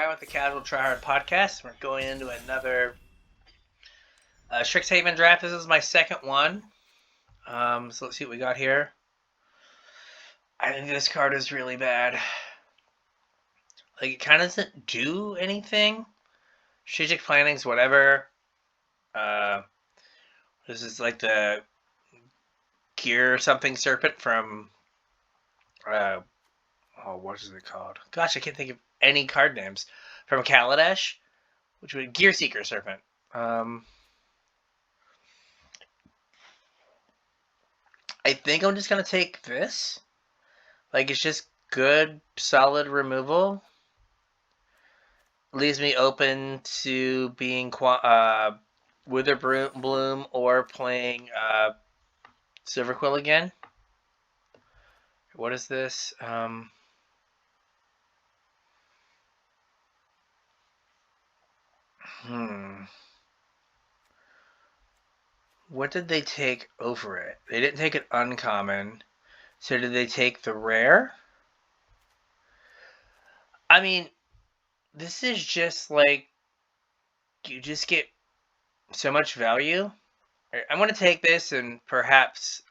Bryan with the Casual Tryhard podcast. We're going into another Strixhaven draft. This is my second one. So let's see what we got here. I think this card is really bad. Like, it kind of doesn't do anything. Strategic planning's whatever. This is like the gear or something serpent from what is it called? Gosh, I can't think of any card names. From Kaladesh, which would Gear Seeker Serpent. I think I'm just going to take this. Like, it's just good, solid removal. Leaves me open to being Wither Bloom or playing Silverquill again. What is this? What did they take over it? They didn't take it uncommon. So did they take the rare? I mean, this is just like, you just get so much value. I'm going to take this and perhaps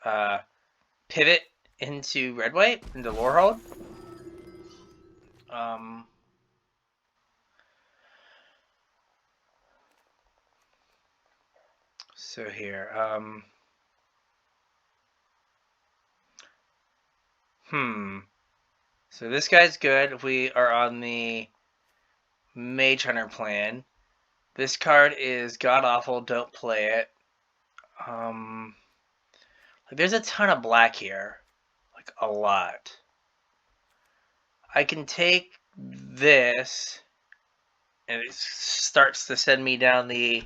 pivot into red-white, into Lorehold. So here, so this guy's good. We are on the Mage Hunter plan. This card is god-awful. Don't play it. Like, there's a ton of black here. Like, a lot. I can take this, and it starts to send me down the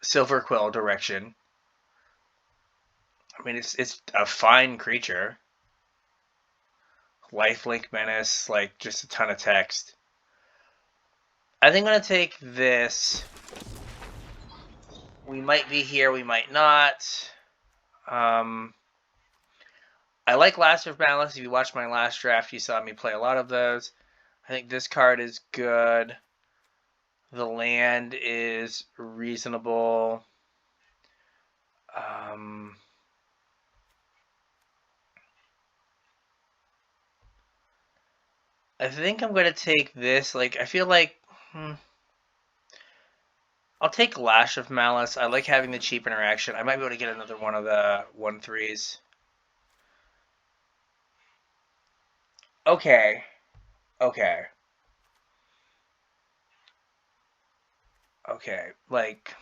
Silverquill direction. I mean, it's a fine creature. Lifelink Menace, like, just a ton of text. I think I'm going to take this. We might be here, we might not. I like Last of Malice. If you watched my last draft, you saw me play a lot of those. I think this card is good. The land is reasonable. I think I'm going to take this. Like, I feel like I'll take Lash of Malice. I like having the cheap interaction. I might be able to get another one of the 1/3s. Okay. Like,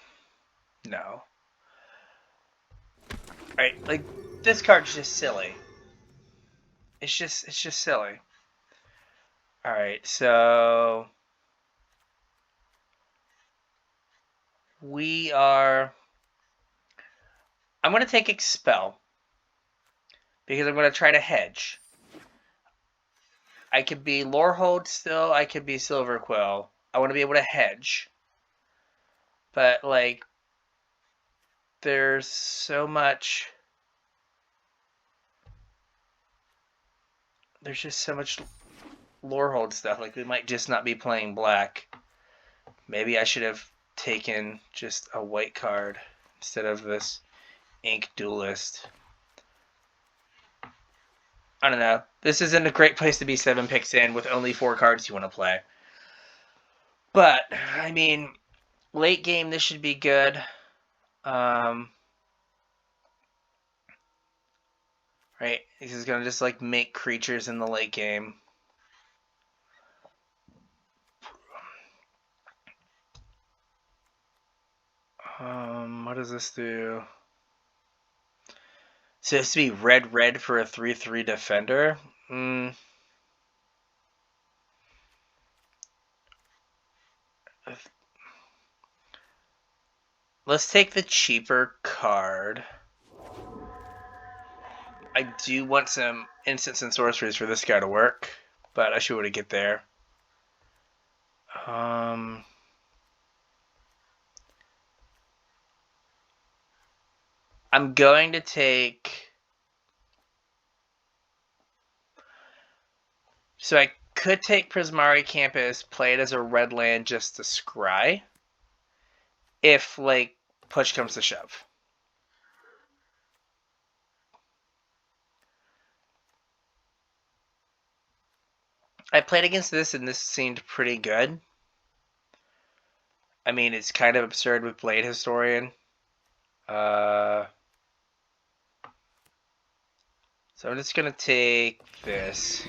no. Right, like, this card's just silly. It's just silly. Alright, so I'm going to take Expel, because I'm going to try to hedge. I could be Lorehold still, I could be Silverquill. I want to be able to hedge. But, like, there's so much... There's just so much Lorehold stuff. Like, we might just not be playing black. Maybe I should have taken just a white card instead of this Ink Duelist. I don't know. This isn't a great place to be 7 picks in with only 4 cards you want to play. But, I mean, late game, this should be good. Right? This is going to just, like, make creatures in the late game. What does this do? So it's to be red for a 3/3 defender. Let's take the cheaper card. I do want some instants and sorceries for this guy to work, but I should be able to get there. I'm going to take So I could take Prismari Campus, play it as a red land just to scry. If, like, push comes to shove. I played against this, and this seemed pretty good. I mean, it's kind of absurd with Blade Historian. So I'm just going to take this.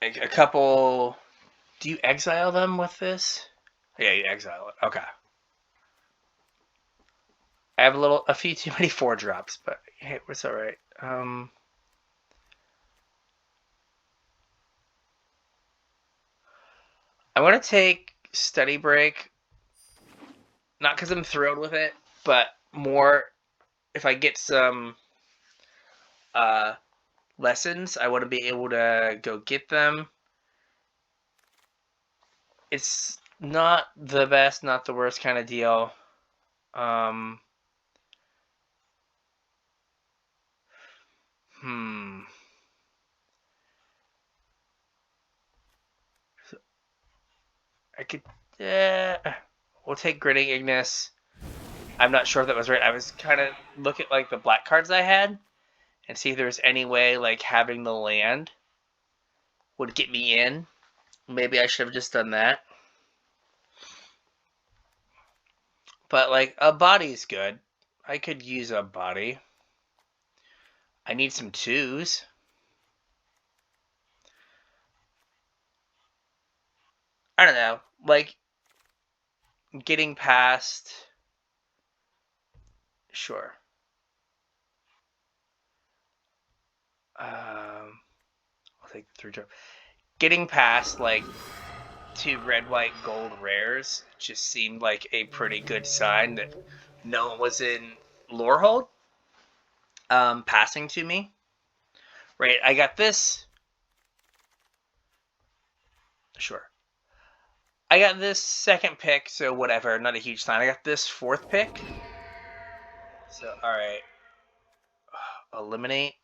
A couple... Do you exile them with this? Yeah, you exile it. Okay. I have a few too many 4-drops, but hey, it's alright. I want to take Study Break, not because I'm thrilled with it, but more if I get some lessons, I want to be able to go get them. It's not the best, not the worst kind of deal. I could... we'll take Gritting Ignis. I'm not sure if that was right. I was kind of look at like the black cards I had and see if there's any way like having the land would get me in. Maybe I should have just done that. But like a body's good. I could use a body. I need some 2s. I don't know. Like getting past... Sure. I'll take the 3-drop. Getting past like 2 red, white, gold rares just seemed like a pretty good sign that no one was in Lorehold passing to me. Right, I got this. Sure. I got this 2nd pick, so whatever, not a huge sign. I got this 4th pick. So, alright. Eliminate.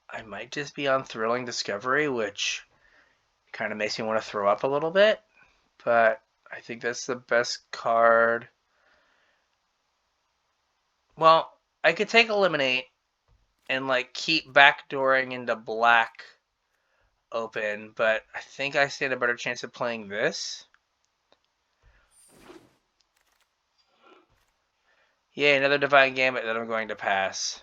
I might just be on Thrilling Discovery, which kind of makes me want to throw up a little bit. But I think that's the best card. Well, I could take Eliminate and like keep backdooring into black open, but I think I stand a better chance of playing this. Yay, another Divine Gambit that I'm going to pass.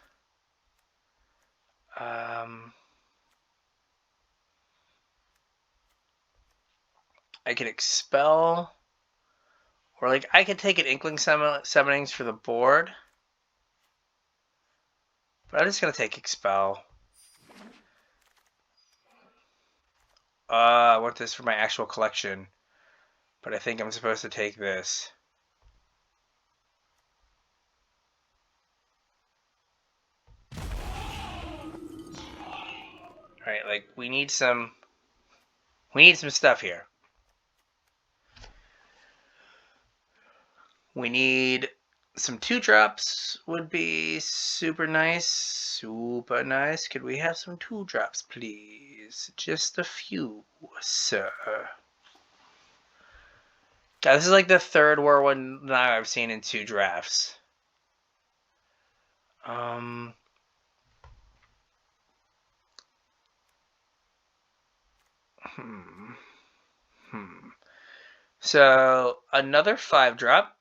I could Expel, or like I could take an Inkling Summonings for the board, but I'm just gonna take Expel. I want this for my actual collection, but I think I'm supposed to take this. Alright, like we need some stuff here. We need some 2-drops would be super nice. Super nice. Could we have some 2-drops, please? Just a few, sir. God, this is like the 3rd War one now I've seen in 2 drafts. So, another 5-drop,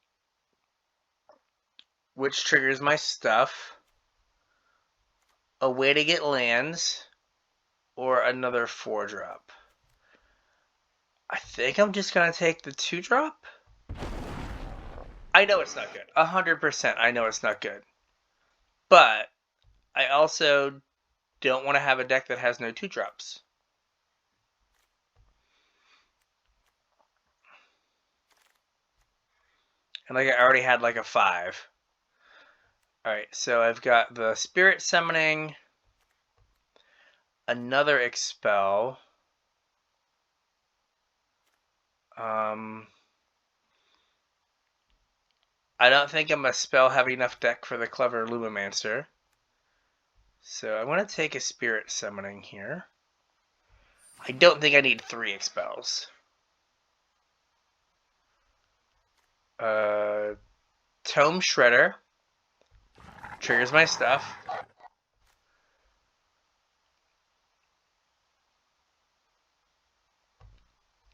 which triggers my stuff. A way to get lands, or another 4-drop. I think I'm just going to take the 2-drop. I know it's not good. 100% I know it's not good. But I also don't want to have a deck that has no 2-drops. And like I already had like a 5. Alright, so I've got the Spirit Summoning, another Expel. I don't think I'm a spell-heavy enough deck for the Clever Lumimancer. So I want to take a Spirit Summoning here. I don't think I need 3 Expels. Tome Shredder. Triggers my stuff.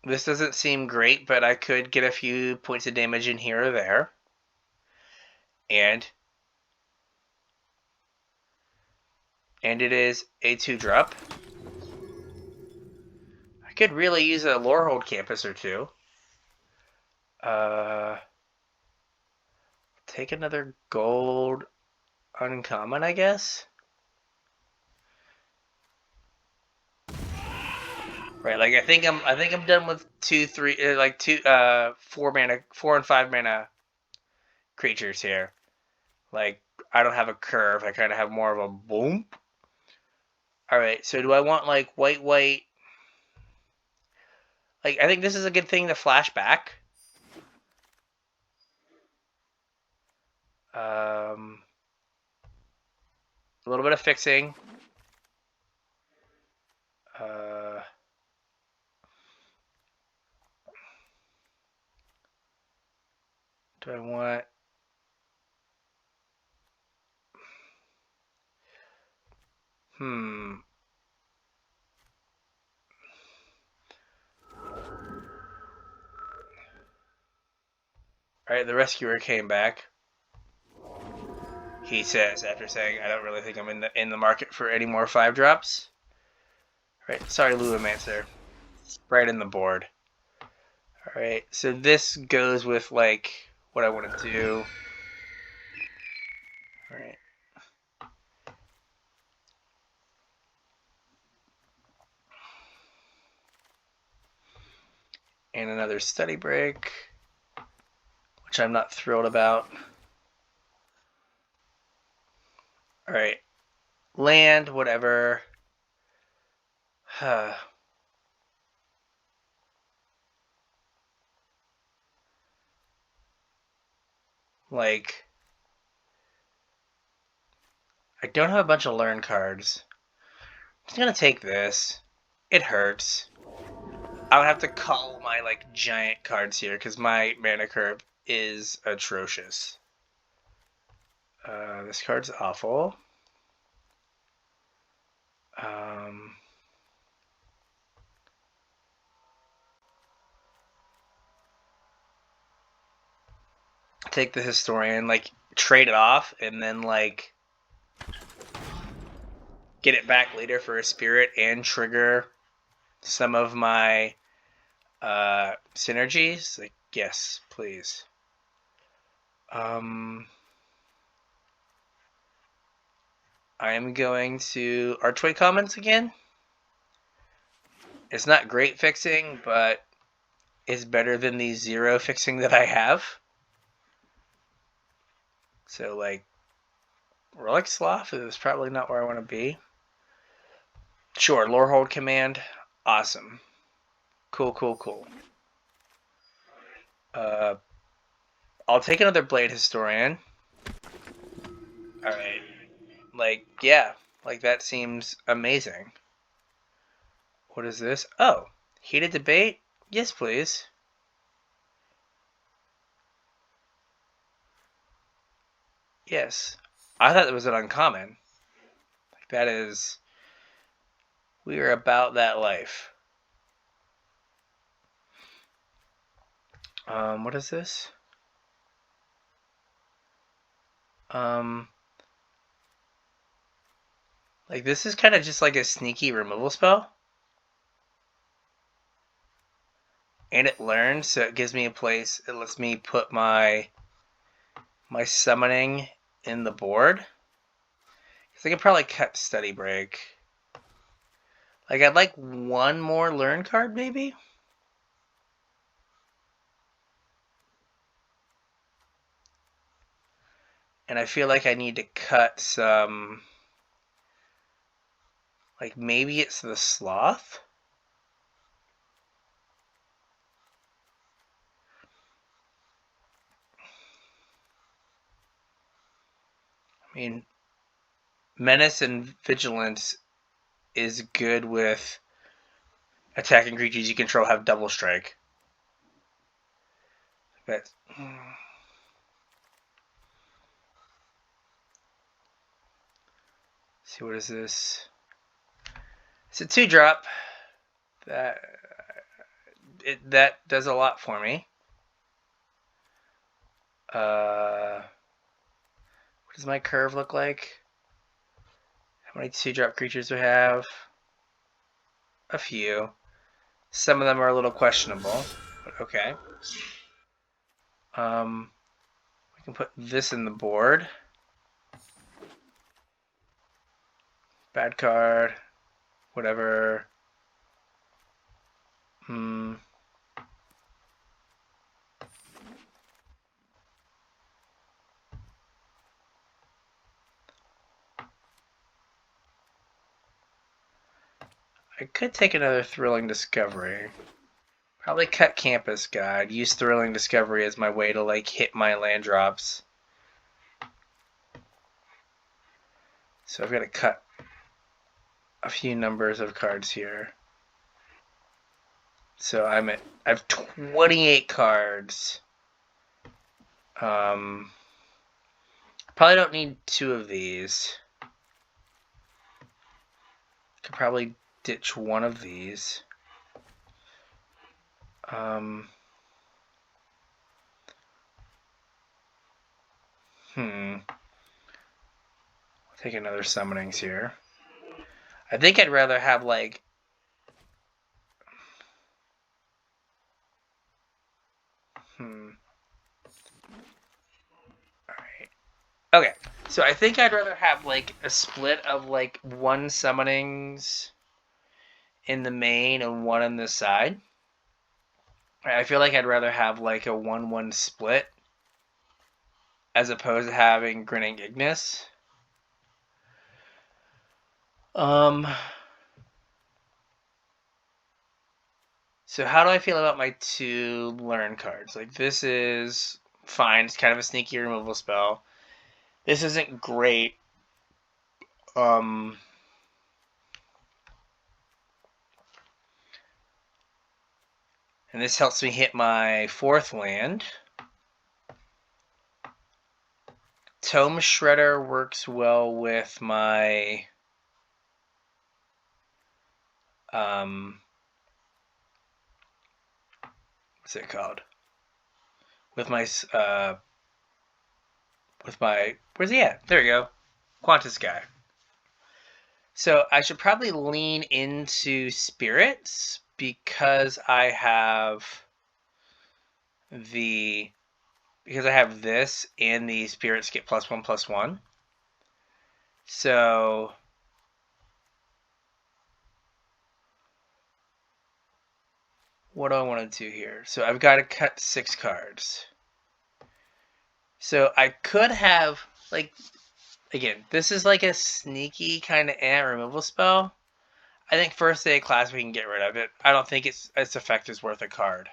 This doesn't seem great, but I could get a few points of damage in here or there. And it is a 2-drop. I could really use a Lorehold Campus or 2. Take another gold uncommon, I guess. Right, like I think I'm done with 2, 3, like 2, 4 mana, 4 and 5 mana creatures here. Like I don't have a curve. I kind of have more of a boom. All right, so do I want like white? Like I think this is a good thing to flash back. A little bit of fixing. Do I want? Alright, the rescuer came back. He says, after saying, I don't really think I'm in the market for any more 5-drops. Alright, sorry Lumimancer. Right in the board. Alright, so this goes with, like, what I want to do. Alright. And another study break, which I'm not thrilled about. Alright. Land, whatever. Like, I don't have a bunch of learn cards. I'm just gonna take this. It hurts. I would have to call my like giant cards here because my mana curve is atrocious. This card's awful. Take the Historian, like trade it off, and then like get it back later for a Spirit and trigger some of my synergies. Like, yes, please. I am going to Archway Commons again. It's not great fixing, but it's better than the 0 fixing that I have. So, like, Relic Sloth is probably not where I want to be. Sure, Lorehold Command. Awesome. Cool. I'll take another Blade Historian. Alright. Like, yeah. Like, that seems amazing. What is this? Oh. Heated Debate? Yes, please. Yes. I thought it was an uncommon. Like, that is... We are about that life. What is this? Like, this is kind of just like a sneaky removal spell. And it learns, so it gives me a place. It lets me put my summoning in the board. Because I could probably cut Study Break. Like, I'd like one more learn card, maybe? And I feel like I need to cut some... Like, maybe it's the Sloth? I mean, Menace and Vigilance is good with attacking creatures you control have double strike. But... see, what is this? It's a 2-drop. That does a lot for me. What does my curve look like? How many 2-drop creatures do I have? A few. Some of them are a little questionable, but okay. We can put this in the board. Bad card. Whatever. I could take another Thrilling Discovery. Probably cut Campus Guide. Use Thrilling Discovery as my way to like hit my land drops. So I've got to cut a few numbers of cards here. So I have 28 cards. Probably don't need 2 of these. Could probably ditch 1 of these. Take another Summonings here. I think I'd rather have like... Alright. Okay, so I think I'd rather have like a split of like 1 Summonings in the main and 1 on this side. I feel like I'd rather have like a 1-1 split as opposed to having Grinning Ignis. So how do I feel about my 2 learn cards? Like, this is fine. It's kind of a sneaky removal spell. This isn't great. And this helps me hit my 4th land. Tome Shredder works well with my... what's it called? With my... where's he at? There we go. Quantus guy. So I should probably lean into Spirits because I have this and the Spirits get +1/+1. So what do I want to do here? So I've got to cut 6 cards. So I could have, like, again, this is like a sneaky kind of removal spell. I think first day of class we can get rid of it. I don't think its effect is worth a card.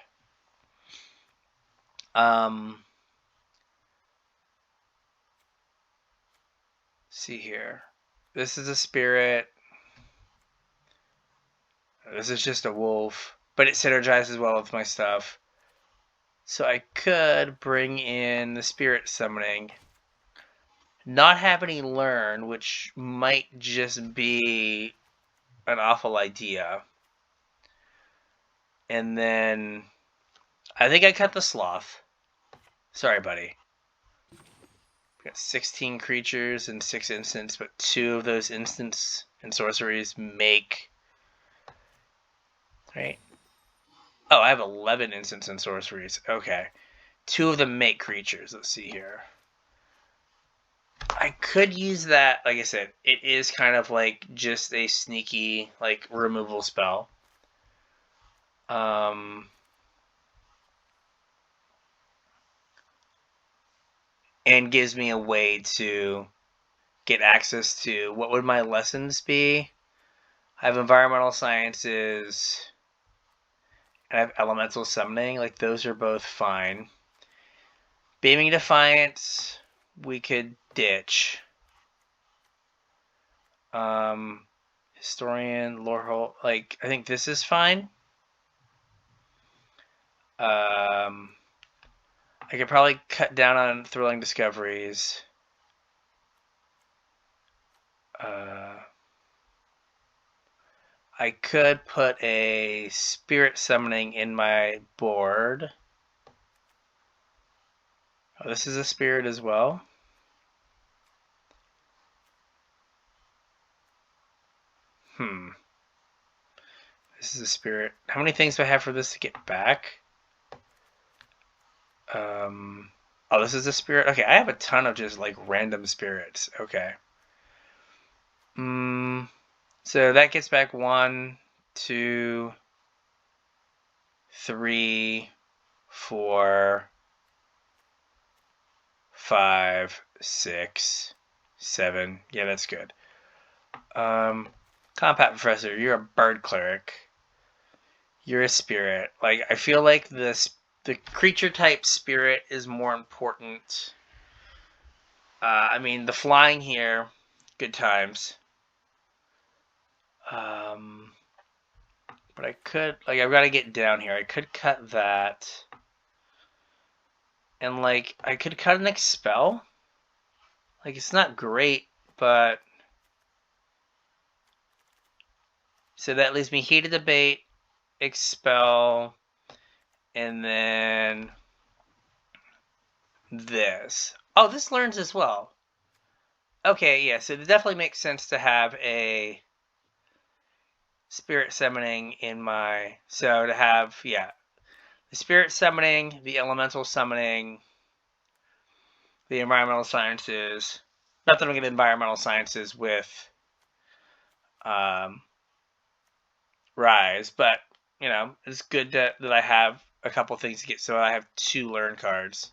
See here. This is a spirit. This is just a wolf, but it synergizes well with my stuff. So I could bring in the spirit summoning. Not have any learn, which might just be an awful idea. And then I think I cut the sloth. Sorry, buddy. We got 16 creatures and 6 instants, but 2 of those instants and sorceries make... Right? Oh, I have 11 instants and sorceries. Okay. 2 of them make creatures. Let's see here. I could use that, like I said, it is kind of like just a sneaky, like, removal spell. and gives me a way to get access to, what would my lessons be? I have environmental sciences, and I have elemental summoning. Like, those are both fine. Beaming Defiance, we could ditch. Historian, Lorehold, like, I think this is fine. I could probably cut down on Thrilling Discoveries. I could put a Spirit Summoning in my board. Oh, this is a Spirit as well. This is a Spirit. How many things do I have for this to get back? Oh, this is a Spirit? Okay, I have a ton of just, like, random Spirits. Okay. So that gets back 1, 2, 3, 4, 5, 6, 7. Yeah, that's good. Combat Professor, you're a Bird Cleric. You're a Spirit. Like, I feel like the creature type Spirit is more important. I mean, the flying here, good times. But I could, like, I've got to get down here. I could cut that. And, like, I could cut an Expel. Like, it's not great, but... So that leaves me Heated Debate, Expel, and then this. Oh, this learns as well. Okay, yeah, so it definitely makes sense to have a Spirit Summoning in my... So to have, yeah, the Spirit Summoning, the Elemental Summoning, the Environmental Sciences. Not that I'm going to Environmental Sciences with Rise, but, you know, it's good that I have a couple things to get, so I have 2 learn cards.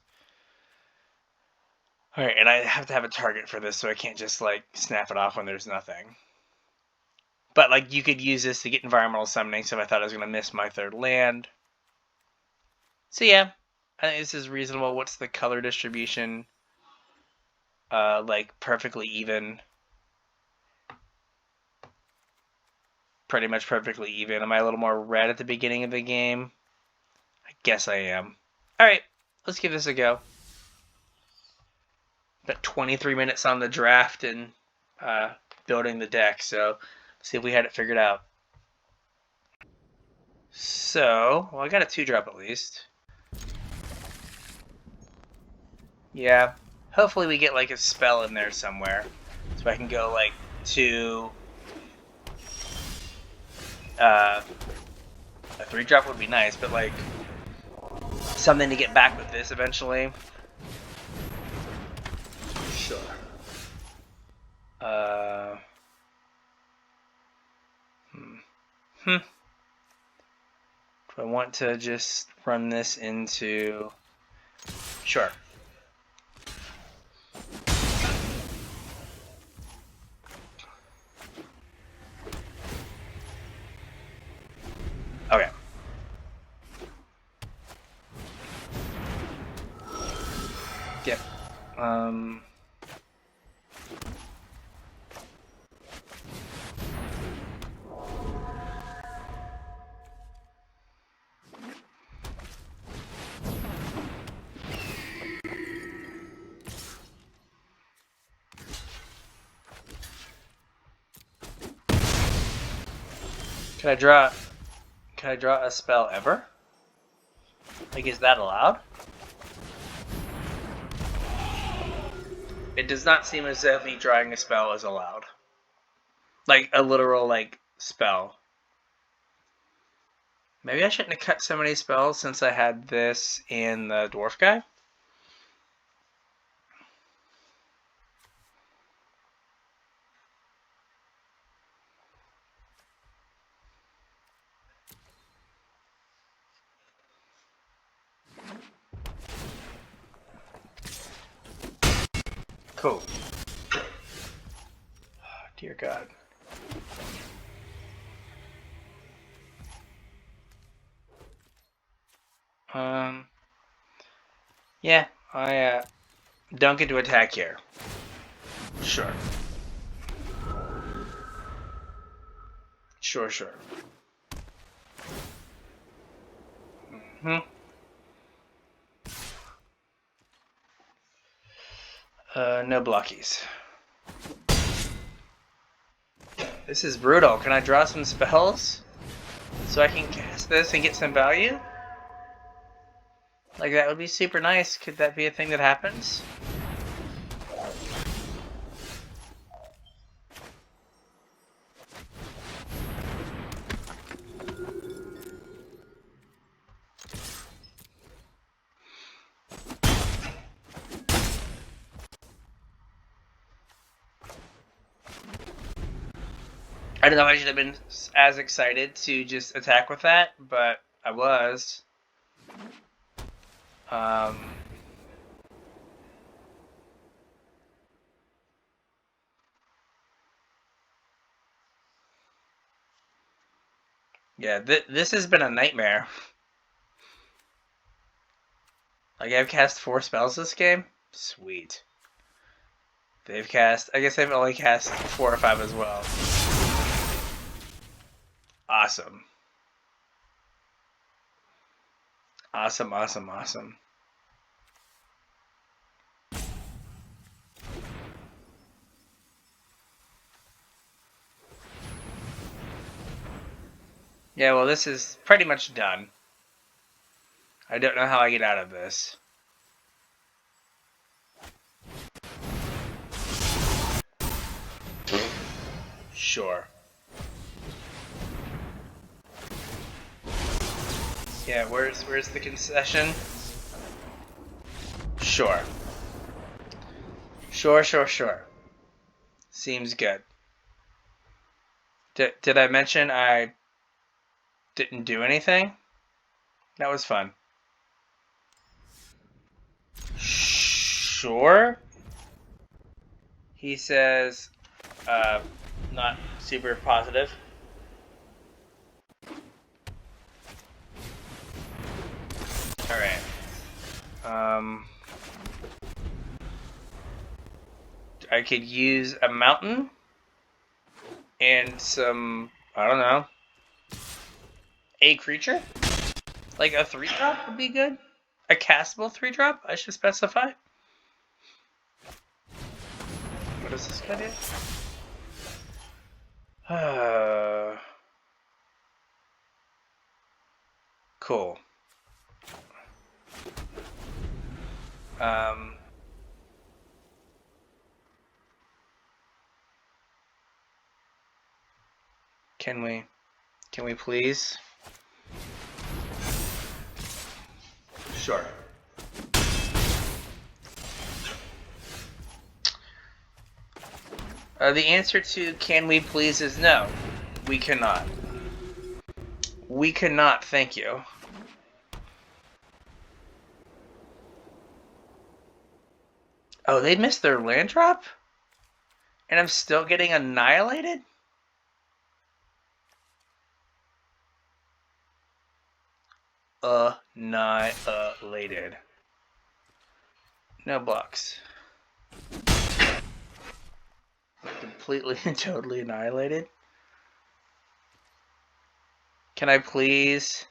Alright, and I have to have a target for this, so I can't just, like, snap it off when there's nothing. But, like, you could use this to get Environmental Summoning, so if I thought I was going to miss my 3rd land. So, yeah, I think this is reasonable. What's the color distribution? Like, perfectly even. Pretty much perfectly even. Am I a little more red at the beginning of the game? I guess I am. Alright, let's give this a go. Got 23 minutes on the draft and building the deck, so let's see if we had it figured out. So, well, I got a 2-drop at least. Yeah, hopefully we get like a spell in there somewhere, so I can go like to a 3-drop would be nice, but like something to get back with this eventually. Sure. Do I want to just run this into... Sure. Okay. Yep. Can I draw a spell ever? Like, is that allowed? It does not seem as if me drawing a spell is allowed. Like, a literal, like, spell. Maybe I shouldn't have cut so many spells since I had this in the dwarf guy. Cool. Oh, dear God. Yeah, I don't get to attack here. Sure. Sure. No blockies. This is brutal. Can I draw some spells so I can cast this and get some value? Like, that would be super nice. Could that be a thing that happens? I don't know if I should have been as excited to just attack with that, but I was. Yeah, this has been a nightmare. Like, I've cast 4 spells this game? Sweet. They've cast... I guess they've only cast 4 or 5 as well. Awesome. Awesome. Yeah, well, this is pretty much done. I don't know how I get out of this. Sure. Yeah, where's the concession? Sure. Sure. Seems good. Did I mention I didn't do anything? That was fun. Sure. He says, not super positive. Alright. I could use a mountain and some, I don't know, a creature? Like a 3-drop would be good? A castable 3-drop, I should specify. What does this guy do? Cool. Can we please? Sure. The answer to can we please is no. We cannot. We cannot, thank you. Oh, they missed their land drop? And I'm still getting annihilated? Annihilated. No blocks. Completely and totally annihilated. Can I please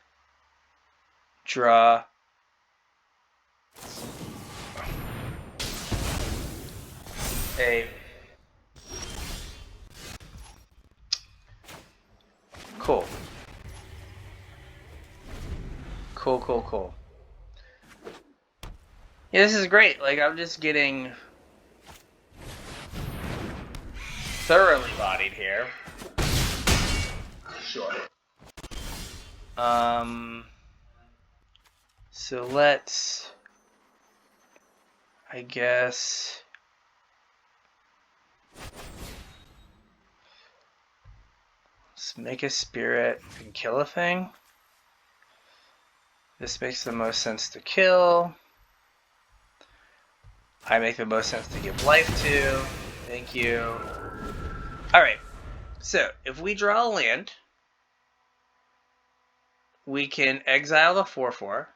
draw a cool. Yeah, this is great. Like, I'm just getting thoroughly bodied here. Sure. So let's, I guess, let's make a spirit and kill a thing. This makes the most sense to kill. I make the most sense to give life to. Thank you. Alright, so if we draw a land, we can exile the 4/4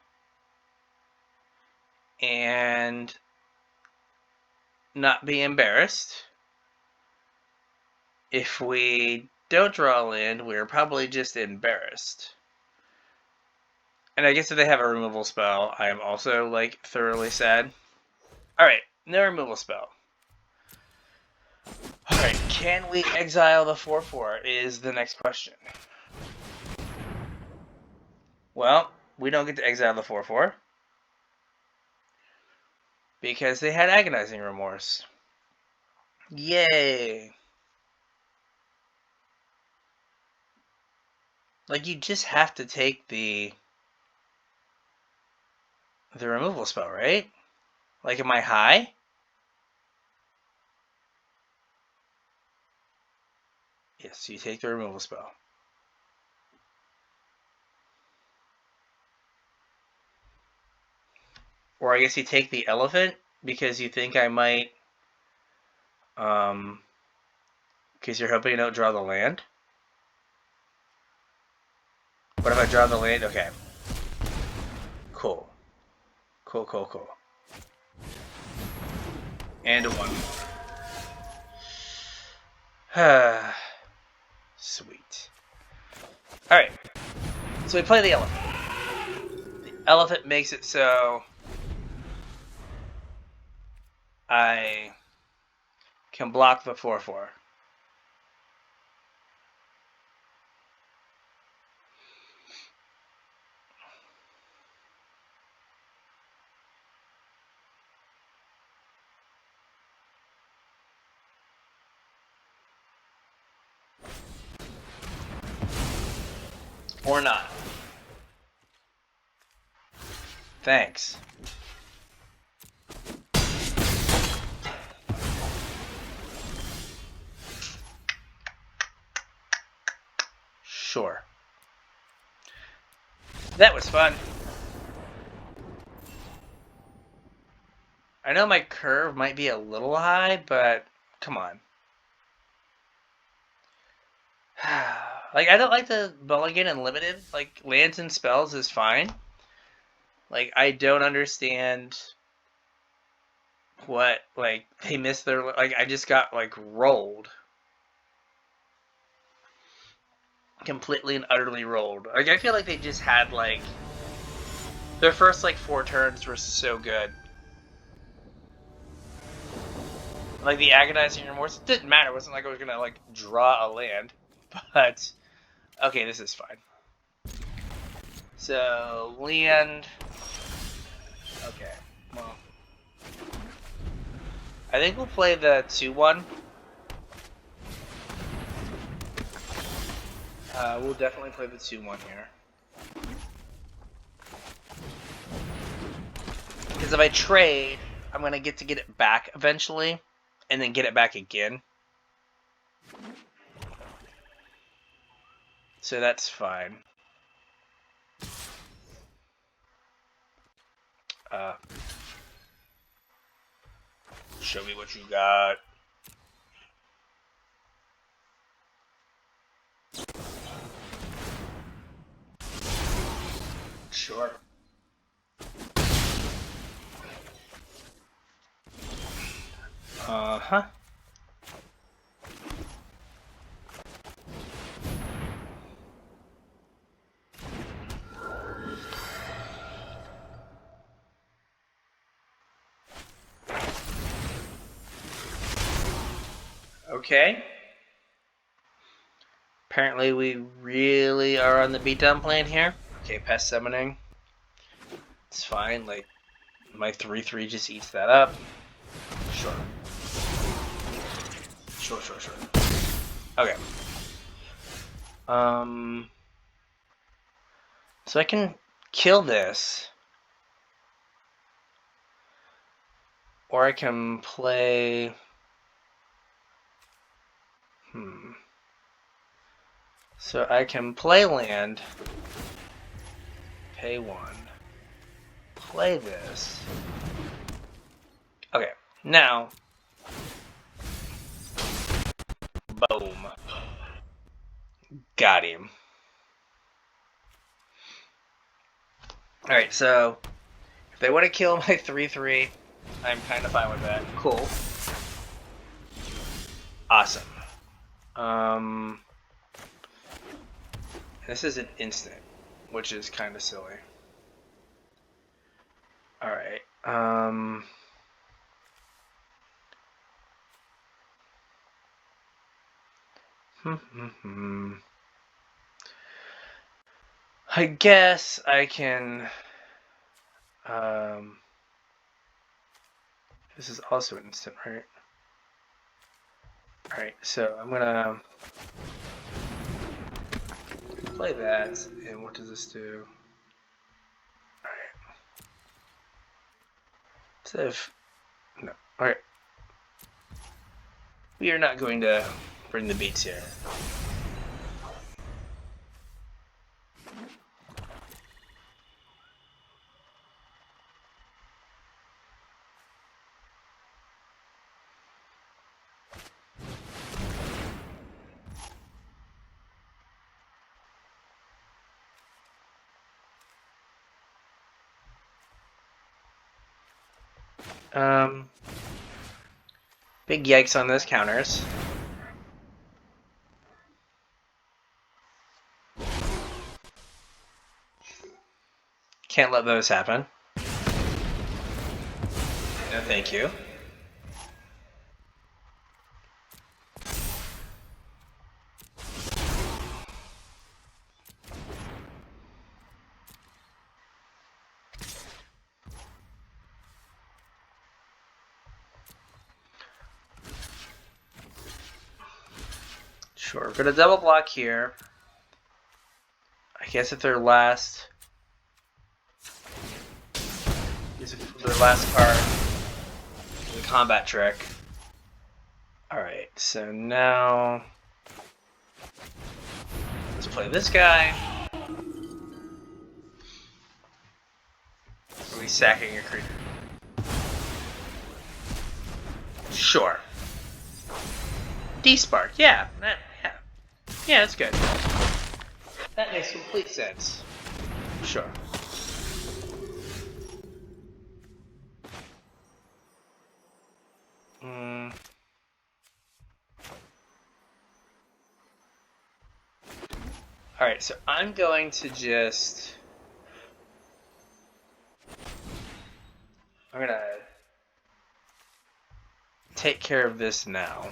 and not be embarrassed. If we don't draw a land, we're probably just embarrassed. And I guess if they have a removal spell, I am also, like, thoroughly sad. Alright, no removal spell. Alright, can we exile the 4/4 is the next question. Well, we don't get to exile the 4/4 because they had Agonizing Remorse. Yay! Like, you just have to take the removal spell, right? Like, am I high? Yes, you take the removal spell. Or I guess you take the elephant because you think I might, because you're hoping you don't draw the land. What if I draw the land? Okay. Cool. Cool. And a 1. Sweet. Alright. So we play the elephant. The elephant makes it so I can block the 4/4. Or not. Thanks. Sure. That was fun. I know my curve might be a little high, but come on. Like, I don't like the mulligan and limited. Like, lands and spells is fine. Like, I don't understand what, like, they missed their, like, I just got, like, rolled. Completely and utterly rolled. Like, I feel like they just had, like, their first, like, 4 turns were so good. Like, the Agonizing Remorse, it didn't matter. It wasn't like I was gonna, like, draw a land. But, okay, this is fine. So, land. Okay, well. I think we'll play the 2/1. We'll definitely play the 2/1 here. Because if I trade, I'm going to get it back eventually. And then get it back again. So that's fine. Show me what you got. Sure. Uh-huh. Okay. Apparently we really are on the beatdown plan here. Okay, pest summoning. It's fine, like, my 3/3 just eats that up. Sure. Sure. Okay. So I can kill this. Or I can play... So I can play land, pay 1, play this. Okay, Now, boom. Got him. Alright, so if they want to kill my 3/3, I'm kind of fine with that. Cool. Awesome. This is an instant, which is kind of silly. Alright. I guess I can. This is also an instant, right? Alright, so I'm gonna play that, and what does this do? Alright. Instead of. No. Alright. We are not going to bring the beats here. Big yikes on those counters. Can't let those happen. No, thank you. Sure, we're gonna double block here. I guess if their last card is a combat trick. Alright, so now let's play this guy. Are we sacking a creature? Sure. D-Spark, yeah. Yeah, that's good. That makes complete sense. Sure. Alright, so I'm going to just... I'm gonna take care of this now.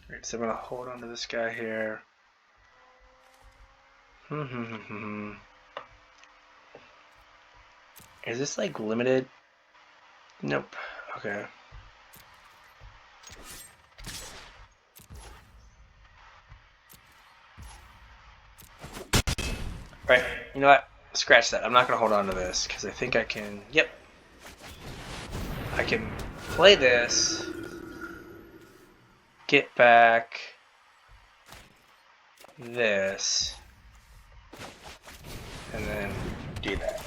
Alright, so I'm gonna hold on to this guy here. Is this like limited? Nope. Okay. Right. You know what? Scratch that. I'm not gonna hold on to this because I think I can. Yep. I can play this. Get back this. And then do that.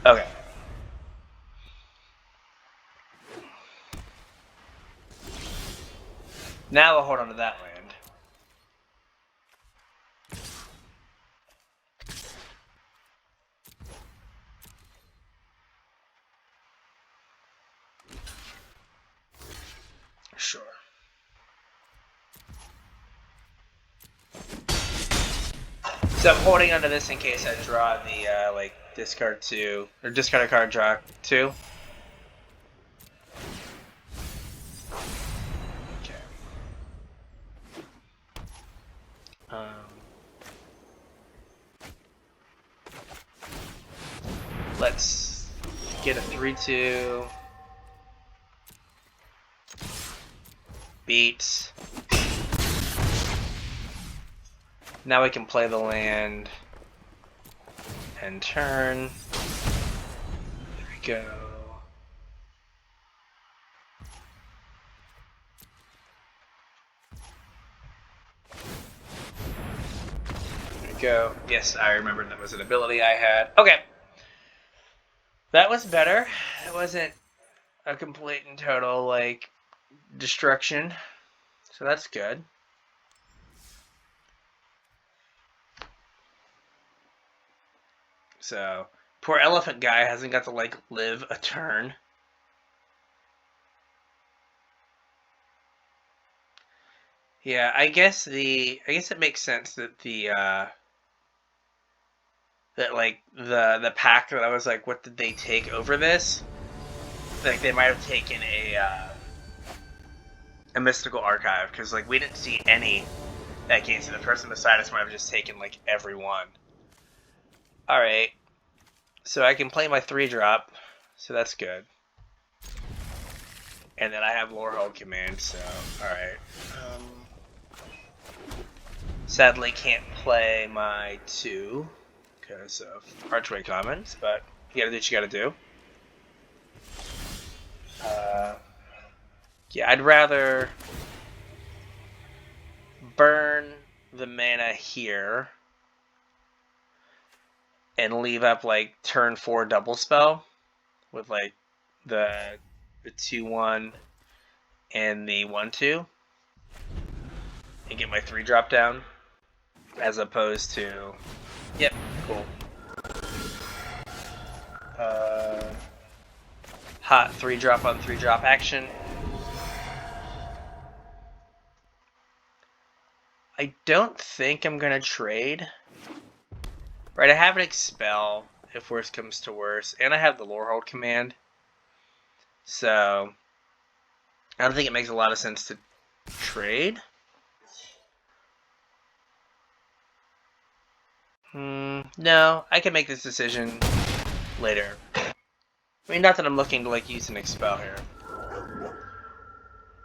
Okay. Now we'll hold on to that land. Sure. So I'm holding onto this in case I draw the like discard 2 or discard a card, draw 2. Okay. Let's get a 3/2. Beats. Now we can play the land and turn. There we go. go. Yes, I remember that was an ability I had. Okay. That was better. It wasn't a complete and total, like, destruction. So that's good. So, poor elephant guy hasn't got to, like, live a turn. Yeah, I guess it makes sense that the pack that I was like, what did they take over this? Like, they might have taken a mystical archive, because, like, we didn't see any that game, so the person beside us might have just taken, like, every one. Alright. So I can play my 3-drop, so that's good. And then I have Lorehold command, so alright. Sadly can't play my 2 because of Archway Commons, but you gotta do what you gotta do. Yeah, I'd rather burn the mana here and leave up like turn 4 double spell with like the 2/1 and the 1/2 and get my 3-drop down, as opposed to, yep, cool. Hot 3-drop on 3-drop action. I don't think I'm gonna trade. Right, I have an Expel if worse comes to worse, and I have the Lorehold command. So I don't think it makes a lot of sense to trade. No, I can make this decision later. I mean, not that I'm looking to like use an Expel here.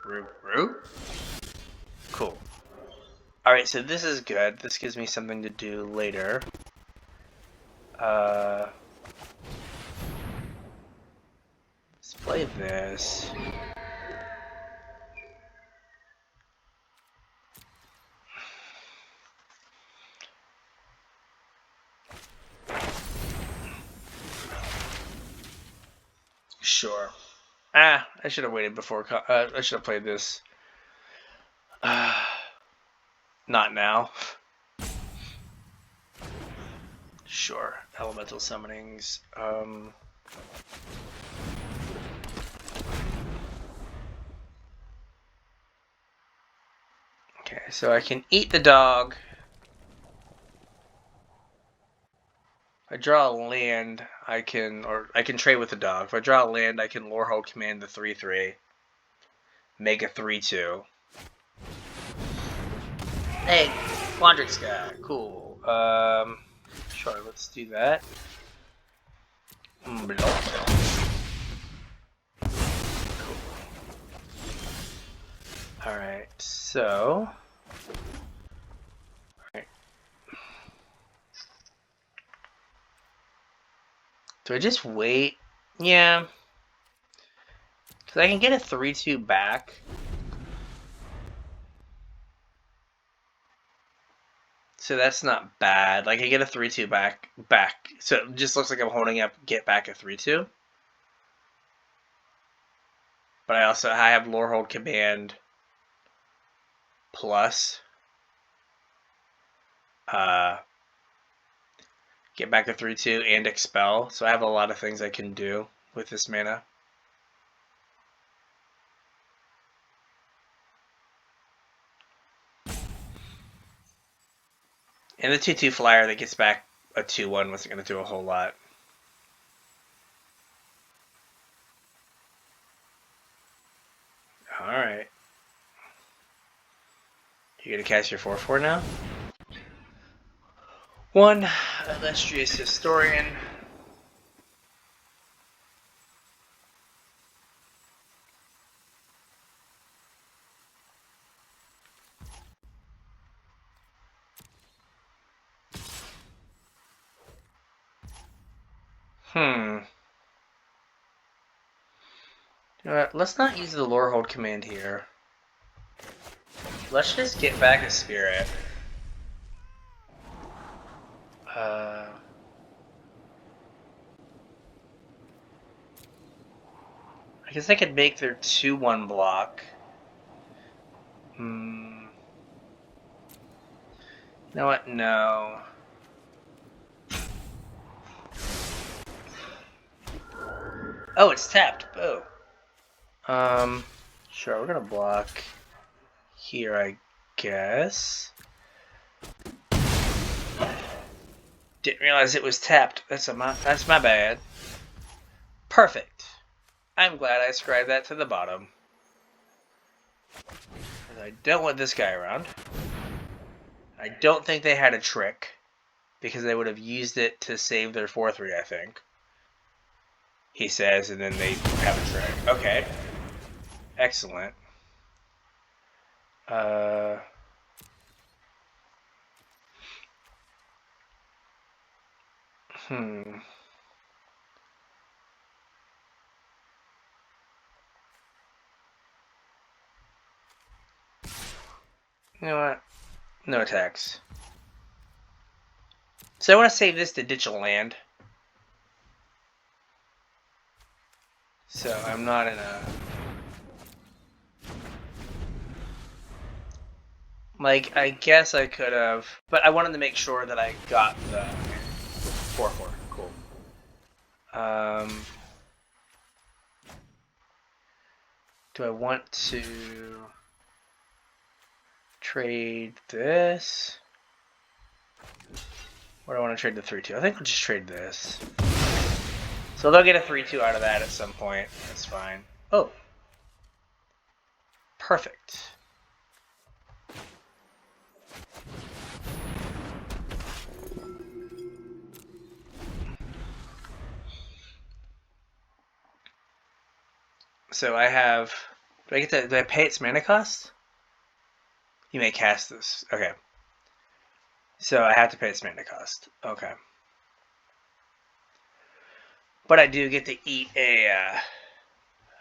Root? Cool. Alright, so this is good. This gives me something to do later. Let's play this. Sure. I should have waited before. I should have played this. Not now. Sure. Elemental summonings. Okay, so I can eat the dog. If I draw a land, I can trade with the dog. If I draw a land, I can Lorehold command the 3/3. Make a 3/2. Hey, Quandrix guy, cool. Sure, let's do that. Cool. Alright, so... Alright. Do I just wait? Yeah. Because I can get a 3/2 back. So that's not bad. Like, I get a 3/2 back. So it just looks like I'm holding up get back a 3/2. But I have Lorehold command plus get back a 3/2 and expel. So I have a lot of things I can do with this mana. And the 2/2 flyer that gets back a 2/1 wasn't going to do a whole lot. Alright. You gonna cast your 4/4 now? One illustrious historian. You know what? Let's not use the Lorehold command here. Let's just get back a spirit. guess I could make their 2/1 block. You know what? No. Oh, it's tapped. Oh. Sure, we're gonna block here, I guess. Didn't realize it was tapped. That's my bad. Perfect. I'm glad I scribed that to the bottom. I don't want this guy around. I don't think they had a trick, because they would have used it to save their 4/3, I think. He says, and then they have a trick. Okay. Excellent. You know what? No attacks. So I want to save this to ditch a land. So I'm not in a... Like, I guess I could have... But I wanted to make sure that I got the 4/4. Cool. Do I want to trade this? Or do I want to trade the 3/2? I think we'll just trade this. So they'll get a 3/2 out of that at some point. That's fine. Oh. Perfect. So I have... Do I get to... Do I pay its mana cost? You may cast this. Okay. So I have to pay its mana cost. Okay. But I do get to eat a...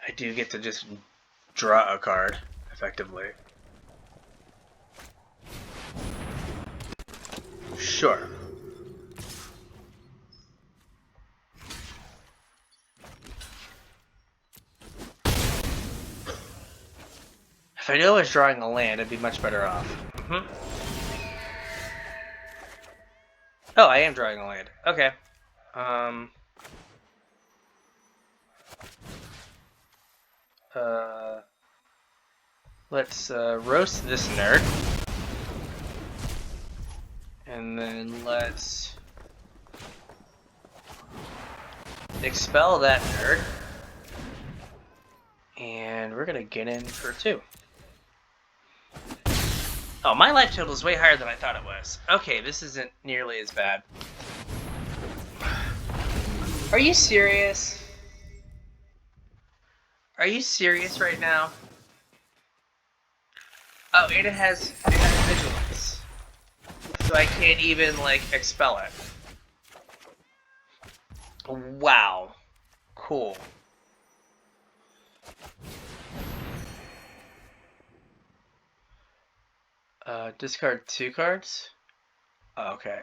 I do get to just draw a card, effectively. Sure. If I knew I was drawing a land, I'd be much better off. Oh, I am drawing a land. Okay. Let's roast this nerd. And then let's expel that nerd. And we're gonna get in for 2. Oh, my life total is way higher than I thought it was. Okay, this isn't nearly as bad. Are you serious? Are you serious right now? Oh, and it has vigilance. So I can't even, like, expel it. Wow. Cool. Discard 2 cards? Oh, okay.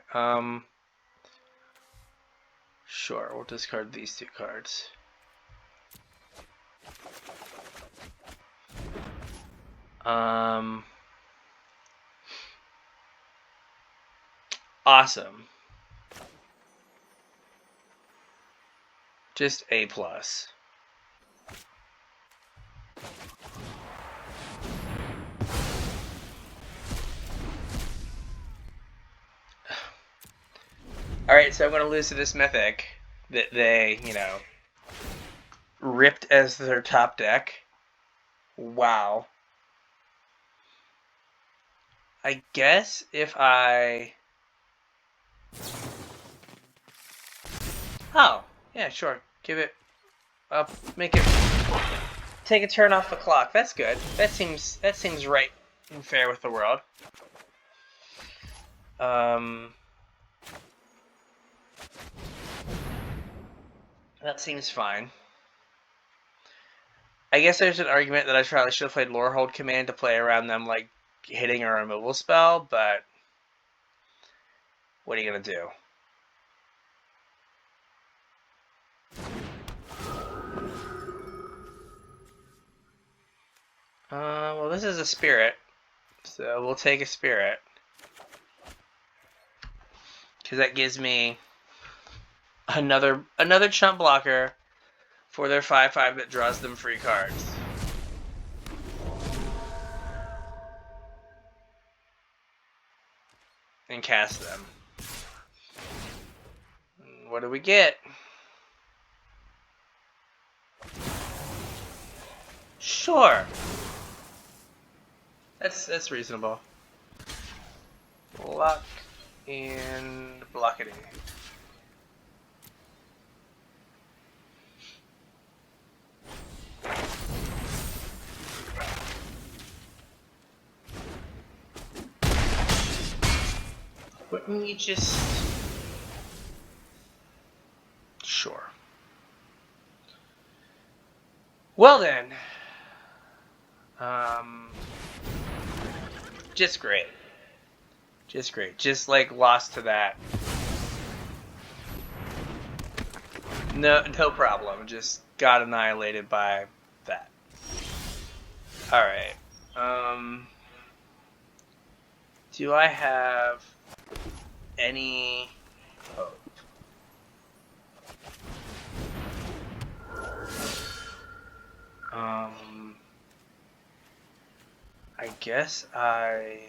Sure, we'll discard these 2 cards. Awesome. Just A+. Alright, so I'm going to lose to this Mythic that they, you know, ripped as their top deck. Wow. I guess if I... Oh, yeah, sure. Give it up, make it... Take a turn off the clock. That's good. That seems right and fair with the world. That seems fine. I guess there's an argument that I probably should have played Lorehold command to play around them, like, hitting a removal spell, but what are you going to do? Well, this is a spirit, so we'll take a spirit. Because that gives me another chump blocker for their 5/5 that draws them free cards. And cast them. What do we get? Sure. That's reasonable. Block and blockity. Wouldn't you just... Sure. Well then. Just great. Just great. Just like lost to that. No problem. Just got annihilated by that. Alright. Do I have any hope? I guess I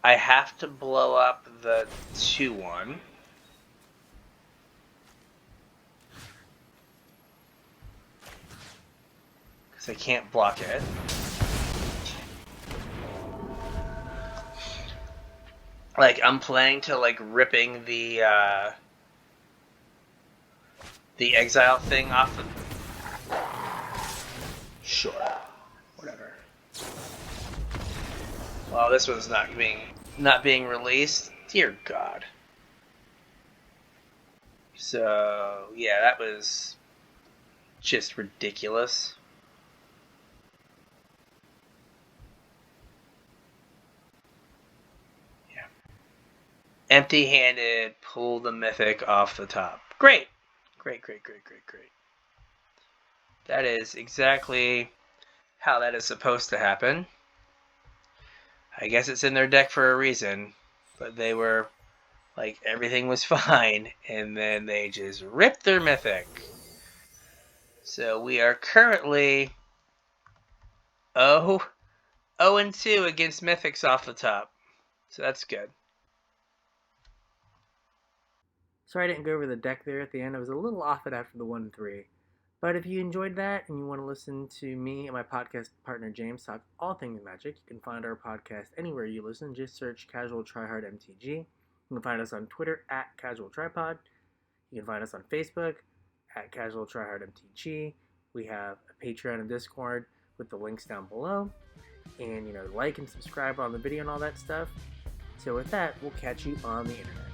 have to blow up the 2/1. Because I can't block it. Like, I'm playing to, like, ripping the exile thing off of... Sure. Whatever. Well, this one's not being released. Dear God. So, yeah, that was just ridiculous. Yeah. Empty-handed, pull the mythic off the top. Great. Great. That is exactly how that is supposed to happen. I guess it's in their deck for a reason, but they were like, everything was fine, and then they just ripped their mythic. So we are currently 0-2 against mythics off the top. So that's good. Sorry I didn't go over the deck there at the end. I was a little off it after the 1-3. But if you enjoyed that and you want to listen to me and my podcast partner James talk all things Magic, you can find our podcast anywhere you listen. Just search CasualTryHardMTG. You can find us on Twitter at CasualTryPod. You can find us on Facebook at CasualTryHardMTG. We have a Patreon and Discord with the links down below. And, like and subscribe on the video and all that stuff. So with that, we'll catch you on the internet.